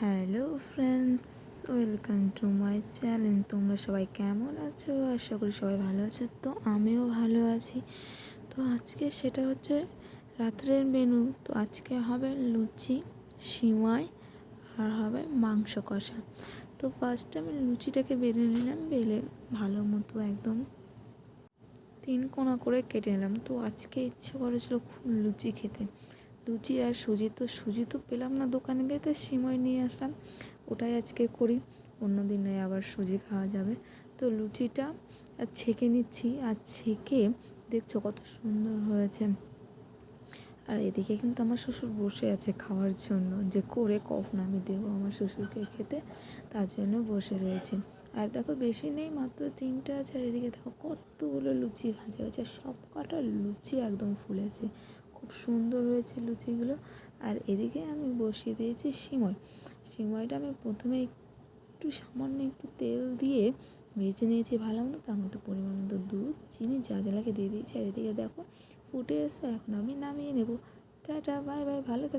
Hello friends, welcome to my channel. তোমরা সবাই কেমন আছো? আশা করি সবাই ভালো আছে। তো আমিও ভালো আছি। তো আজকে সেটা হচ্ছে রাত্রের মেনু। তো আজকে হবে লুচি, সিমাই আর হবে মাংস কষা। তো ফার্স্টে আমি লুচিটাকে বেলে নিলাম, বেলে ভালো মতো একদম 3 কোনা করে কেটে নিলাম। তো আজকে ইচ্ছে করেছিল খুব লুচি খেতে, লুচি আর সুজি তো পেলাম না দোকানে গিয়ে, তো সিমই নিয়ে আসলাম। ওটাই আজকে করি, অন্য দিনে আবার সুজি খাওয়া যাবে। তো লুচিটা ছেঁকে নিচ্ছি, আর ছেঁকে দেখছো কত সুন্দর হয়েছে। আর এদিকে কিন্তু আমার শ্বশুর বসে আছে খাওয়ার জন্য, যে করে কখন আমি দেবো আমার শ্বশুরকে খেতে, তার জন্য বসে রয়েছে। আর দেখো বেশি নেই, মাত্র 3টে আছে। আর এদিকে দেখো কতগুলো লুচি ভাজা হয়েছে, সব কটা লুচি একদম ফুলেছে, খুব সুন্দর হয়েছে লুচিগুলো। আর এদিকে আমি বসিয়ে দিয়েছি সিমইটা আমি প্রথমে সামান্য একটু তেল দিয়ে ভেজে নিয়েছি ভালো মতো, তার মধ্যে পরিমাণ মতো দুধ, চিনি, যা যা লাগে দিয়ে দিয়েছি। আর এদিকে দেখো ফুটে এসে এখন আমি নামিয়ে নেব। টাটা, বাই বাই, ভালো থাকো।